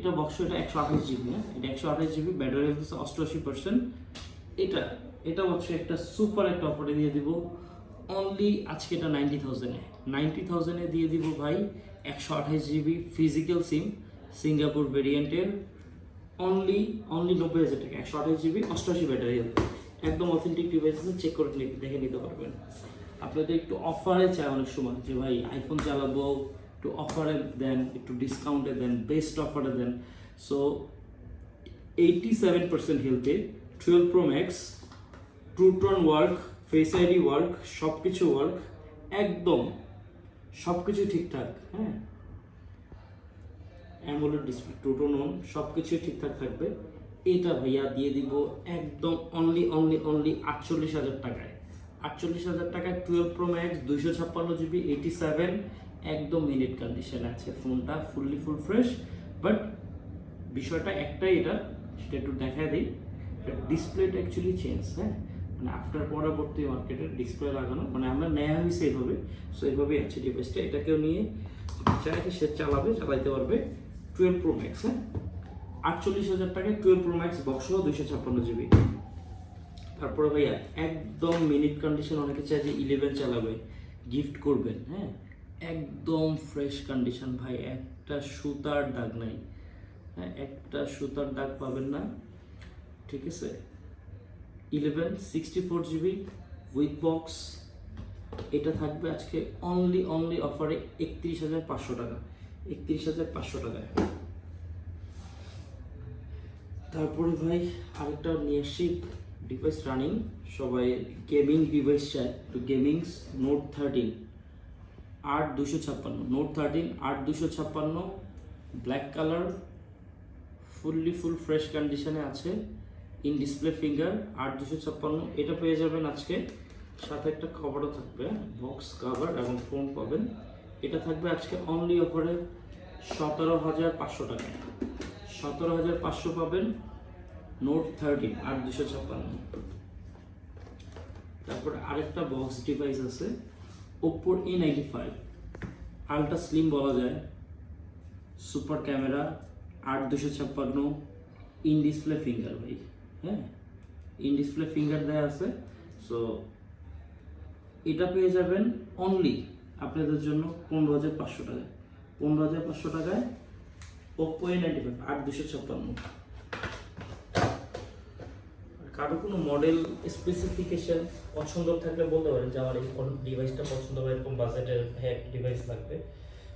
এটা বক্স, এটা 128 জিবি, হ্যাঁ এটা 128 জিবি, ব্যাটারি হেলথ আছে 88%। এটা এটা হচ্ছে একটা সুপার একটা অফারে দিয়ে দিব অনলি আজকে, এটা 90,000-এ দিয়ে দিব ভাই। 128 জিবি ফিজিক্যাল সিম, সিঙ্গাপুর ভেরিয়েন্টের, অনলি 90,000 টাকা, 128 জিবি, 88 ব্যাটারি হেলথ, একদম অথেন্টিক ডিভাইস আছে, চেক করে দেখে নিতে পারবেন। আপনাদের একটু অফারে চাই অনেক সময় যে ভাই আইফোন চালাবো, একটু অফারে দেন, একটু ডিসকাউন্টে দেন, বেস্ট অফারে দেন। সো 87% হেলথে 12 Pro Max, True Tone work, Face ID work, সব কিছু ওয়ার্ক, একদম সব কিছু ঠিকঠাক, হ্যাঁ অ্যামোলেড ডিসপ্লে, ট্রুটন অন, সব কিছুই ঠিকঠাক থাকবে। এটা ভাইয়া দিয়ে দিব একদম অনলি 48,000 টাকায়। 48,000 টাকায় 12 প্রো ম্যাক্স, 256 জিবি, 87, একদম মিনিট কন্ডিশনে আছে ফোনটা, ফুল ফ্রেশ। বাট বিষয়টা একটাই, এটা সেটা একটু দেখায় দিই, ডিসপ্লেটা অ্যাকচুয়ালি চেঞ্জ, হ্যাঁ মানে আফটার পরবর্তী মার্কেটের ডিসপ্লে লাগানো, মানে আমরা নেওয়া হয়েছে এইভাবে, সো এইভাবেই আছে ডিভাইসটা। এটাকেও নিয়ে চাইলে সে চালাইতে পারবে 12 প্রো ম্যাক্স, হ্যাঁ 48,000 টাকায় 12 প্রো ম্যাক্স বক্স সহ 256 জিবি। তারপরে ভাইয়া একদম মিনিট কন্ডিশন, অনেকে চায় যে 11 চালাবে, গিফট করবেন, হ্যাঁ একদম ফ্রেশ কন্ডিশন ভাই, একটা সুতার দাগ নাই, হ্যাঁ একটা সুতার দাগ পাবেন না, ঠিক আছে। 11 64 জিবি উইথ বক্স, এটা থাকবে আজকে অনলি অফারে 31,500 টাকা, 31,500 টাকায়। তারপরে ভাই আরেকটা নিয়ে আসছি ডিভাইস রানিং, সবাই গেমিং ডিভাইস চায় তো gamings note 13 8256, note 13 8256, black colour, full fresh কন্ডিশনে আছে, ইন ডিসপ্লে ফিঙ্গার, 8256, এটা পেয়ে যাবেন আজকে, সাথে একটা কভারও থাকবে, বক্স কভার এবং ফোন পাবেন। এটা থাকবে আজকে অনলি অফারে 17,500 টাকায়, 17,500 পাবেন নোট 13 8256। তারপরে আরেকটা বক্স ডিভাইস আছে ওপ্পোর A95, আলট্রা স্লিম বলা যায়, super camera, 8256, in display finger ভাই, হ্যাঁ ইন ডিসপ্লে ফিঙ্গার দেওয়া আছে। সো এটা পেয়ে যাবেন অনলি আপনাদের জন্য 15,500 টাকায়, 15,500 টাকায় ওপ্পো A95 8256। কারো কোনো মডেল স্পেসিফিকেশন পছন্দ থাকলে বলতে পারেন যে আমার এই ডিভাইসটা পছন্দ বা এরকম বাজেটের ডিভাইস লাগবে,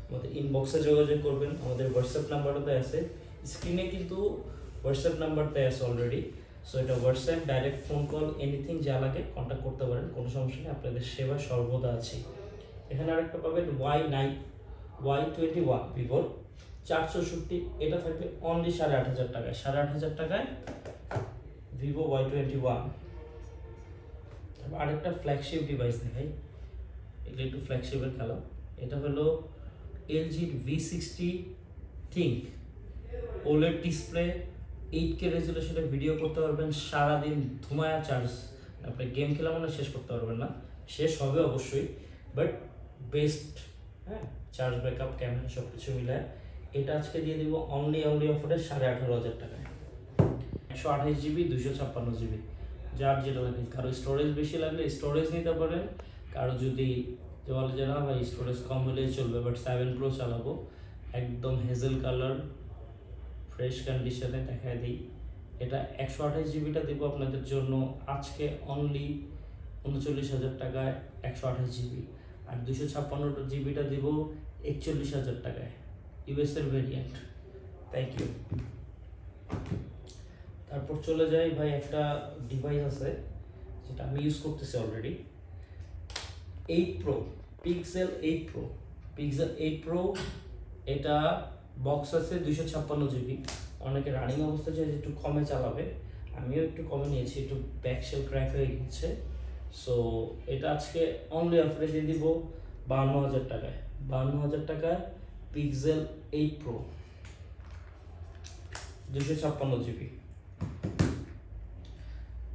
আমাদের ইনবক্সে যোগাযোগ করবেন, আমাদের হোয়াটসঅ্যাপ নাম্বারটাতে আছে, স্ক্রিনে কিন্তু হোয়াটসঅ্যাপ নাম্বারটাই আছে অলরেডি। সো এটা WhatsApp, direct phone call, anything যা লাগে কন্ট্যাক্ট করতে পারেন, কোনো সমস্যা নেই, আপনাদের সেবা সর্বদা আছে। এখানে আরেকটা পাবেন Y21 ভিভোর 464, এটা থাকবে অনলি 8,500 টাকায়, 8,500 টাকায় ভিভো Y21। আরেকটা ফ্ল্যাগশিপ ডিভাইস দেখাই, এটা একটু ফ্ল্যাগশিপের খেলা, এটা হলো LG V60 ThinQ, OLED display, 8K রেজুলেশনে ভিডিও করতে পারবেন, সারাদিন ধুমায়া চার্জ, আপনি গেম খেলা মানে শেষ করতে পারবেন না, শেষ হবে অবশ্যই বাট বেস্ট, হ্যাঁ চার্জ ব্যাকআপ, ক্যামেরা সব কিছু মিলায়। এটা আজকে দিয়ে দিব অনলি অফারে 18,500 টাকায়, 128 জিবি, 256 জিবি, যার যেটা লাগে। কারো স্টোরেজ বেশি লাগলে স্টোরেজ নিতে পারেন, কারো যদি বলে যে না ভাই স্টোরেজ কম হলেই চলবে বাট 7 প্রো চালাবো, একদম হেজেল কালার, ফ্রেশ কন্ডিশনে দেখায় দিই। এটা 128 জিবিটা দেবো আপনাদের জন্য আজকে অনলি 39,000 টাকায় 128 জিবি, আর 256 জিবিটা দেবো 41,000 টাকায়, ইউএসের ভেরিয়েন্ট। Thank you. তারপর চলে যাই ভাই, একটা ডিভাইস আছে যেটা আমি ইউজ করতেছি already, 8 pro, pixel 8 pro, pixel 8 pro, এটা বক্স আছে 256 জিবি। অনেকে রানিং অবস্থা চাই একটু কমে চালাবে, আমিও একটু কমে নিয়েছি, একটু ব্যাকশেল ক্র্যাক হয়ে গেছে। সো এটা আজকে অনলি অফারে দিয়ে দিব 52,000 টাকায়, 52,000 টাকায় পিক্সেল 8 প্রো, 256 জিবি।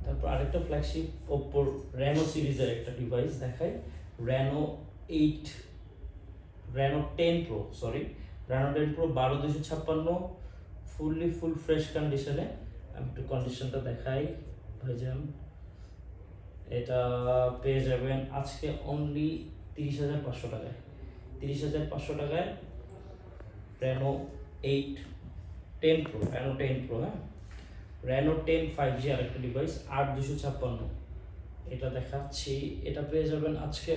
তারপর আরেকটা ফ্ল্যাগশিপ ওপ্পোর রেনো সিরিজের একটা ডিভাইস দেখায়, রেনো 10 প্রো, 12,256, ফুল ফ্রেশ কন্ডিশনে। আমি একটু কন্ডিশনটা দেখাই ভাইজান। এটা পেয়ে যাবেন আজকে অনলি 30,500 টাকায়। 30,500 টাকায় রেনো 8 10 প্রো, রেনো 10 প্রো, হ্যাঁ রেনো 10 5G আরেকটা ডিভাইস 8256, এটা দেখাচ্ছি। এটা পেয়ে যাবেন আজকে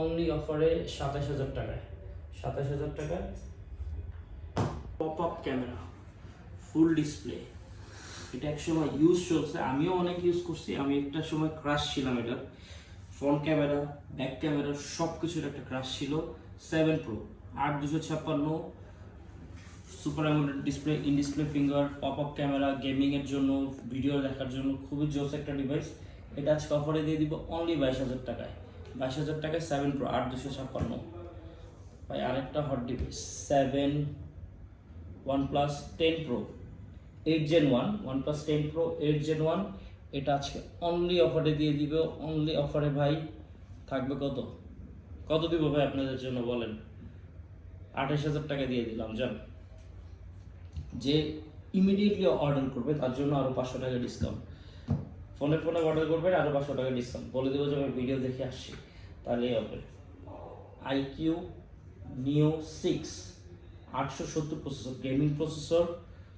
অনলি অফারে 27,000 টাকায়। 27,000 টাকায় pop up camera full display. এটা এক সময় ইউজ চলছে, আমিও অনেক ইউজ করছি। আমি একটা সময় ক্রাশ ছিলাম এটা। ফ্রন্ট ক্যামেরা, ব্যাক ক্যামেরা সব কিছুর একটা ক্রাশ ছিল। 7 pro 8256, super AMOLED display, in display finger, pop up camera, গেমিংয়ের জন্য, ভিডিও দেখার জন্য খুবই জোস একটা ডিভাইস। এটা আজকে অফারে দিয়ে দিব অনলি 22,000 টাকায়। 22,000 টাকায় 7 প্রো 8256। ভাই আরেকটা hot device 7 OnePlus 10 Pro 8 Gen 1, OnePlus 10 Pro 8 Gen 1, এটা আজকে অনলি অফারে দিয়ে দিব। অনলি অফারে ভাই থাকবে কত দিব ভাই আপনাদের জন্য বলেন? 28,000 টাকা দিয়ে দিলাম। যান, যে ইমিডিয়েটলি অর্ডার করবে তার জন্য আরো 500 টাকা ডিসকাউন্ট। ফোনে অর্ডার করবেন আরো 500 টাকা ডিসকাউন্ট। বলে দেবো যে আমি ভিডিও দেখে আসছি, তাহলেই হবে। IQ Neo 6 870 processor, gaming processor,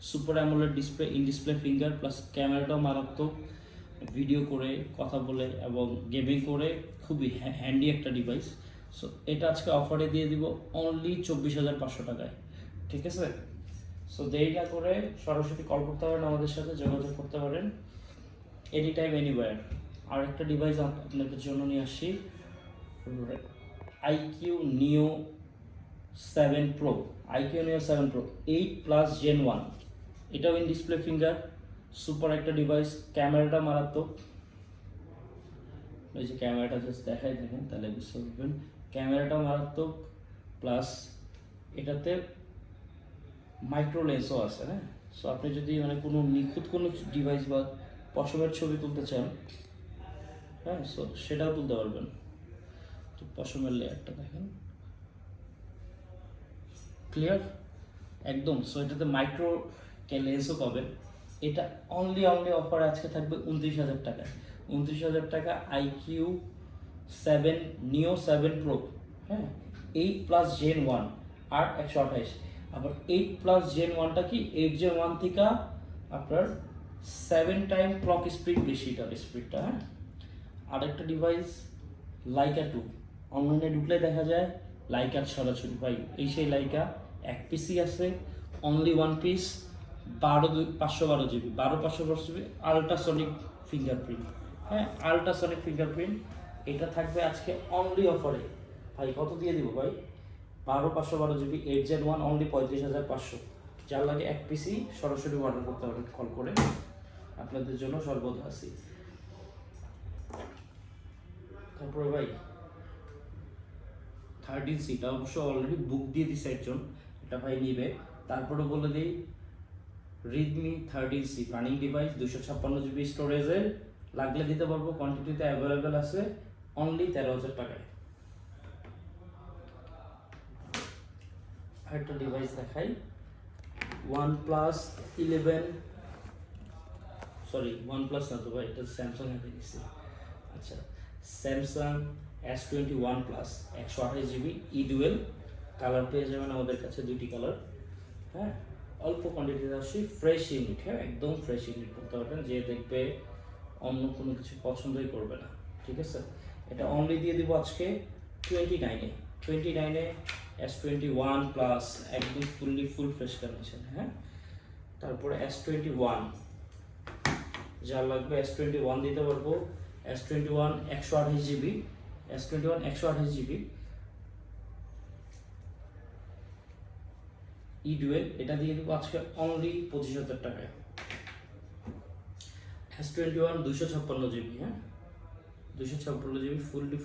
super AMOLED display, in display finger, plus ক্যামেরাটাও মারাত্মক। ভিডিও করে, কথা বলে এবং গেমিং করে খুবই হ্যান্ডি একটা ডিভাইস। সো এটা আজকে অফারে দিয়ে দিব অনলি 24,500 টাকায়। ঠিক আছে? সো দেরি না করে সরাসরি কল করতে পারেন, আমাদের সাথে যোগাযোগ করতে পারেন এনি টাইম এনিওয়্যার। আর একটা ডিভাইস আপনাদের জন্য নিয়ে আসছি, IQ Neo 7 Pro, IQ Neo 7 Pro 8+ Gen 1। এটাও ইন ডিসপ্লে ফিঙ্গার, সুপার একটা ডিভাইস। ক্যামেরাটা মারাত্মক। ওই যে ক্যামেরাটা জাস্ট দেখাই দেখেন তাহলে বুঝতে পারবেন। ক্যামেরাটা মারাত্মক, প্লাস এটাতে মাইক্রো লেন্সও আছে, হ্যাঁ। সো আপনি যদি মানে কোনো নিখুঁত কোনো ডিভাইস বা পশমের ছবি তুলতে চান, হ্যাঁ, সো সেটাও তুলতে পারবেন। তো পশমের লেয়ারটা দেখেন ক্লিয়ার একদম। সো এটাতে মাইক্রো লেন্সও পাবেন। এটা অনলি অফার আজকে থাকবে 29,000 টাকায়। 29,000 টাকা IQ 7 Neo 7 Pro, হ্যাঁ 8+ Gen 1 আর 128। আবার 8+ Gen 1টা কি 8 Gen 1 থেকে আপনার 7 টাইম ক্লক স্পিড বেশি, এটার স্পিডটা, হ্যাঁ। আরেকটা ডিভাইস লাইকা 2, অনলাইনে ঢুকলে দেখা যায় লাইকার ছড়াছড়ি। ভাই এই সেই লাইকা, এক পিসই আছে, only 1 piece, 512 GB, 512 GB ultrasonic fingerprint, হ্যাঁ আল্ট্রাসনিক ফিঙ্গারপ্রিন্ট। এটা থাকবে আজকে অনলি অফারে। ভাই কত দিয়ে দিব ভাই? 512 GB 8 Gen 1 অনলি 35,500। যার লাগে এক পিসি সরাসরি অর্ডার করতে পারেন কল করে, আপনাদের জন্য সর্বদা আছি। তারপরে ভাই 13C, এটা অবশ্য অলরেডি বুক দিয়ে দিছে একজন, এটা ভাই নিবে। তারপরে বলে দিই Redmi 13C running device, 256 GB স্টোরেজের, লাগলে দিতে পারবো, কোয়ান্টিটিতে অ্যাভেলেবেল আছে, অনলি 13,000 টাকায়। একটা ডিভাইস দেখাই, OnePlus 11, সরি OnePlus না তো ভাই, এটা স্যামসাং এ দেখছি। আচ্ছা, Samsung S21 Plus 128 GB E-Dual, colour পেয়ে যাবেন আমাদের কাছে, দুইটি কালার, হ্যাঁ অল্প কোয়ান্টিটিতে আসছি। ফ্রেশ ইউনিট, হ্যাঁ একদম ফ্রেশ ইউনিট করতে পারবেন, যে দেখবে অন্য কোনো কিছু পছন্দই করবে না। ঠিক আছে? এটা অনলি দিয়ে দিব আজকে 29-এ S21 Plus, একদম ফুল ফ্রেশ কন্ডিশন, হ্যাঁ। তারপরে S21, যার লাগবে S21 দিতে পারবো। S21 128 GB, S21 128 GB E-Dual, এটা দিয়ে দেবো আজকে অনলি 25,000 টাকায়। S21 256 GB, হ্যাঁ 256 GB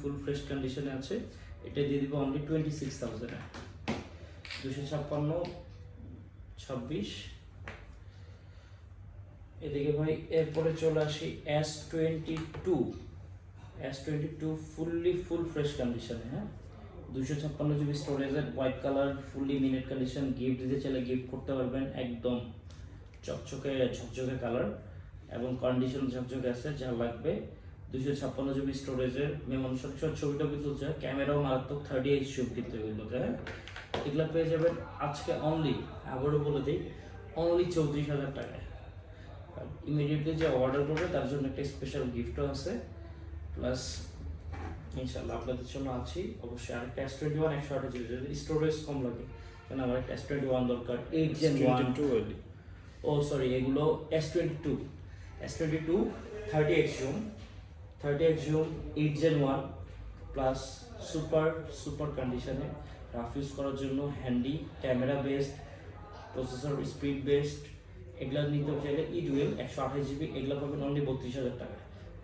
ফুল ফ্রেশ কন্ডিশনে আছে, এটা দিয়ে দিব অনলি 26,000 এ। 256 26। এদিকে ভাই এরপরে চলে আসি S22 ফুল ফ্রেশ কন্ডিশনে, হ্যাঁ 256 জিবি স্টোরেজের white colour fully minute condition, gift দিতে চাইলে গিফট করতে পারবেন, একদম চকচকে ঝকঝকে কালার এবং কন্ডিশন ঝকঝকে আছে যা লাগবে। 256 জিবি স্টোরেজের মেমোরি সহ ছবিটা কিন্তু হচ্ছে ক্যামেরাও মারাত্মক 38 জুম কিন্তু এগুলোতে, হ্যাঁ এগুলো পেয়ে যাবেন আজকে অনলি, আবারও বলে দিই, অনলি 34,000 টাকায়। ইমিডিয়েটলি যে অর্ডার করবে তার জন্য একটা স্পেশাল গিফটও আছে, প্লাস ইনশাআল্লাহ আপনাদের জন্য আছি অবশ্যই। আরেকটা S21 128 যদি স্টোরেজ কম লাগে, কারণ আমার একটা S21 দরকার 8 Gen 1, ও সরি এগুলো S22 38 zoom 8 Gen 1 plus super কন্ডিশনে রাফ ইউজ করার জন্য, handy camera based, processor speed based, এগুলা নিতে চাইলে E12 128 জিবি, এগুলো পাবেন অনলি 32,000 টাকা।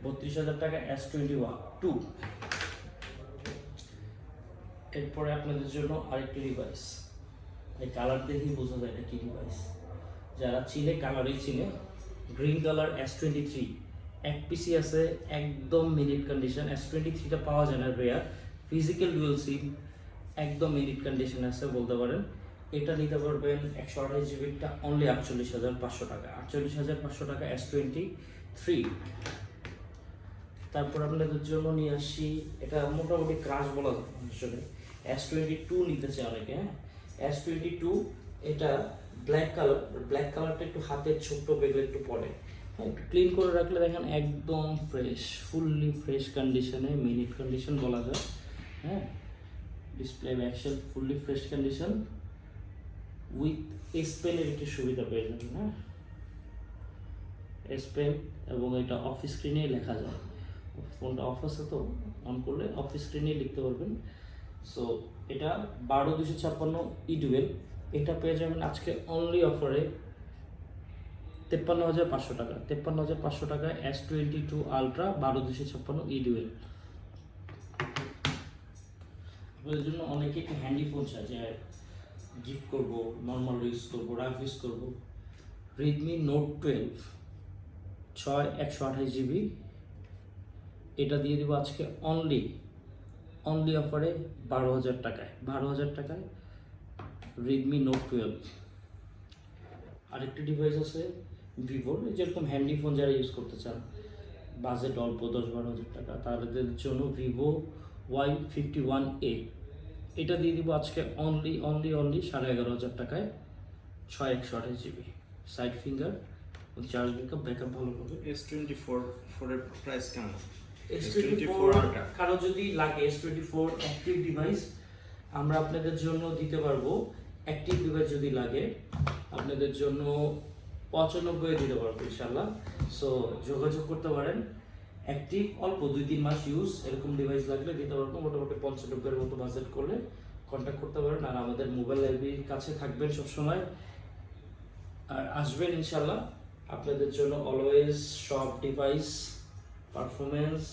32,000 টাকা S21 2। এরপরে আপনাদের জন্য আরেকটি ডিভাইস, এই কালার দেখেই বোঝা যায় এটা কি ডিভাইস, যারা চিনে কালারই চিনে। গ্রিন কালার S23 এক পিসি আছে, একদম মিনিট কন্ডিশন। S23টা পাওয়া যায় না, রেয়ার, ফিজিক্যাল ডুয়াল সিম, একদম মিনিট কন্ডিশন আছে বলতে পারেন। এটা নিতে পারবেন 128 জিবিটা অনলি 48,500 টাকা। 48,500 টাকা S23। তারপর আপনাদের জন্য নিয়ে আসি, এটা মোটামুটি ক্রাশ বলা যায় আসলে, S22 নিতে চাই অনেকে, হ্যাঁ S22 এটা ব্ল্যাক কালারটা একটু হাতের ছোট্ট বেগে একটু পড়ে, হ্যাঁ একটু ক্লিন করে রাখলে দেখেন একদম ফ্রেশ, ফুললি ফ্রেশ কন্ডিশনে, মিনিট কন্ডিশন বলা যায়, হ্যাঁ display back shell fully fresh condition with S পেনের একটি সুবিধা পেয়ে যাবেন, হ্যাঁ এস পেন, এবং এটা অফ স্ক্রিনে লেখা যায়, ফোনটা অফ আছে তো অন করলে অফ স্ক্রিনে লিখতে পারবেন। সো এটা 12256 E12, এটা পেয়ে যাবেন আজকে অনলি অফারে 53,500 টাকা। 53,500 টাকা S22 আলট্রা 12256 E12। আপনাদের জন্য অনেকে একটু হ্যান্ডি ফোন চায়, যে গিফট করবো, নর্মাল ইউজ করবো, রাফ ইউজ করবো। রেডমি নোট 12 6 128 জিবি, এটা দিয়ে দিব আজকে অনলি অফারে 12,000 টাকায়। 12,000 টাকায় রেডমি নোট 12। আরেকটি ডিভাইস আছে ভিভোর, যেরকম হ্যান্ডি ফোন যারা ইউজ করতে চান, বাজেট অল্প 10-12,000 টাকা, তাদের জন্য ভিভো Y51A, এটা দিয়ে দিব আজকে অনলি 11,500 টাকায় 6 128 GB, side finger, charge backup ভালো পাবে। S24 এর প্রাইস কেমন? S24 কারো যদি লাগে S24 অ্যাক্টিভ ডিভাইস আমরা আপনাদের জন্য দিতে পারবো। অ্যাক্টিভ ডিভাইস যদি লাগে আপনাদের জন্য 95 দিতে পারবো ইনশাআল্লাহ। সো যোগাযোগ করতে পারেন। অ্যাক্টিভ অল্প 2-3 মাস ইউজ এরকম ডিভাইস লাগলে দিতে পারবো। মোটামুটি 95 এর মতো বাজেট করলে কন্ট্যাক্ট করতে পারেন। আর আমাদের মোবাইল লাইব্রেরির কাছে থাকবেন সবসময়, আর আসবেন ইনশাআল্লাহ। আপনাদের জন্য অলওয়েজ সব ডিভাইস পারফরমেন্স